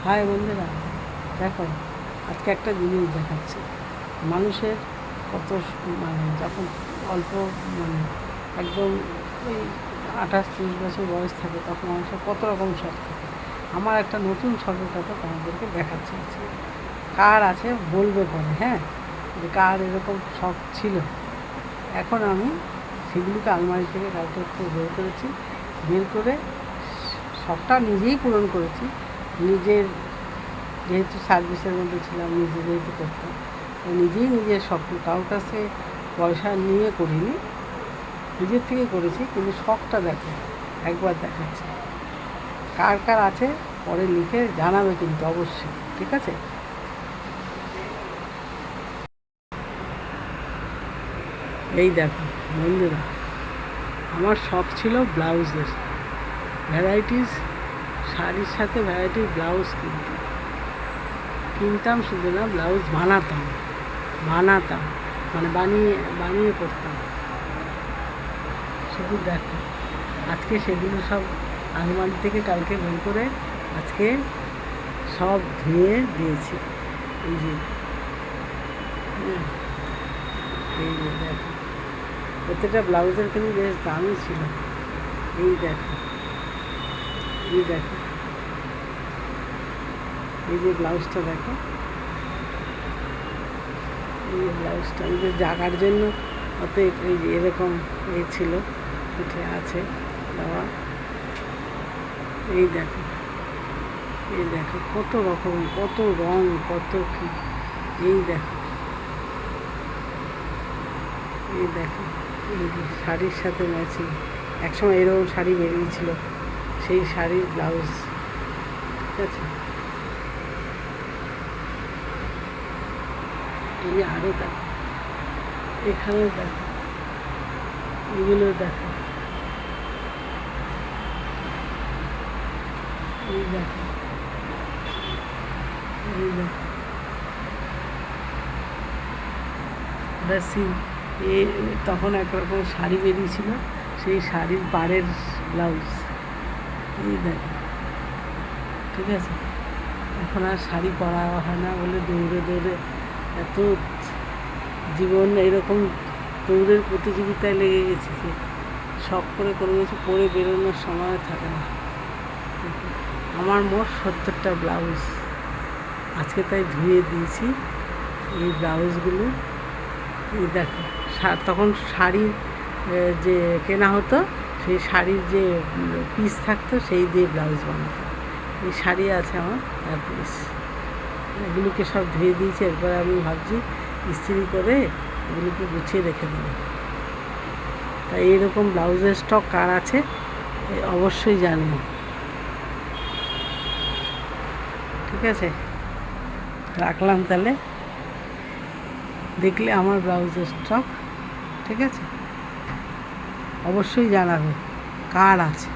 High বন্ধুরা, দেখো আজকে একটা জিনিস দেখাচ্ছি। মানুষের কত যখন অল্প একদম ওই 28-30 বছর বয়স থাকে তখন মানুষের কত রকম শখ থাকে। আমার একটা নতুন শখের কথা তোমাদেরকে দেখাচ্ছি আজকে। কার আছে বলবে পরে, হ্যাঁ, যে কার এরকম শখ ছিল। এখন আমি সেগুলিকে আলমারি থেকে কালকে একটু বের করে শখটা নিজেই পূরণ করেছি। নিজের যেহেতু সার্ভিসের মধ্যে ছিলাম, নিজে যেহেতু করতাম, নিজের স্বপ্ন, কারোর কাছে পয়সা নিয়ে করিনি, নিজের থেকে করেছি। কিন্তু শখটা দেখো, একবার দেখাচ্ছি। কার কার আছে পরে লিখে জানাবে কিন্তু অবশ্যই, ঠিক আছে? এই দেখো বন্ধুরা, আমার শখ ছিল ব্লাউজের, ভ্যারাইটিস শাড়ির সাথে ভ্যারাইটিস ব্লাউজ কিনতাম শুধু না, ব্লাউজ বানাতাম বানিয়ে পরতাম। শুধু দেখো আজকে সেগুলো সব আলমারি থেকে কালকে বের করে আজকে সব ধুয়ে দিয়েছি। এই যে দেখো, প্রত্যেকটা ব্লাউজের কিন্তু বেশ দামই ছিল। এই দেখো এই যে ব্লাউজটা দেখো, এই ব্লাউজটা আমাদের জাগার জন্য অতএব এই যে এরকম ছিল, পিঠে আছে দেওয়া। এই দেখো কত রকম, কত রং, কত কি। এই দেখো এই যে শাড়ির সাথে ম্যাচিং। একসময় এরকম শাড়ি বেরিয়েছিল, সেই শাড়ির ব্লাউজ, ঠিক আছে? এই আরও দেখো, এখানেও দেখো, এগুলো দেখো, এই দেখো তখন একরকম শাড়ি বেরিয়েছিল, সেই শাড়ির পাড়ের ব্লাউজ। এই দেখো, ঠিক আছে? এখন আর শাড়ি পরা হয় না বলে দৌড়ে এত জীবন এরকম দৌড়ের প্রতিযোগিতায় লেগে গেছে যে শখ করে কোনো কিছু পরে বেরোনোর সময় থাকে না। আমার মোট 70টা ব্লাউজ আজকে তাই ধুয়ে দিয়েছি। এই ব্লাউজগুলো এই দেখো, তখন শাড়ি যে কেনা হতো, সেই শাড়ির যে পিস থাকতো সেই দিয়ে ব্লাউজ বানাতো। এই শাড়ি আছে আমার 4 পিস, এগুলোকে সব ধুয়ে দিয়েছি। এরপরে আমি ভাবছি ইস্ত্রি করে এগুলোকে গুছিয়ে রেখে দেবো। তাই এইরকম ব্লাউজের স্টক কার আছে অবশ্যই জানিও, ঠিক আছে? রাখলাম তাহলে, দেখলে আমার ব্লাউজের স্টক, ঠিক আছে? অবশ্যই জানাবে কার আছে।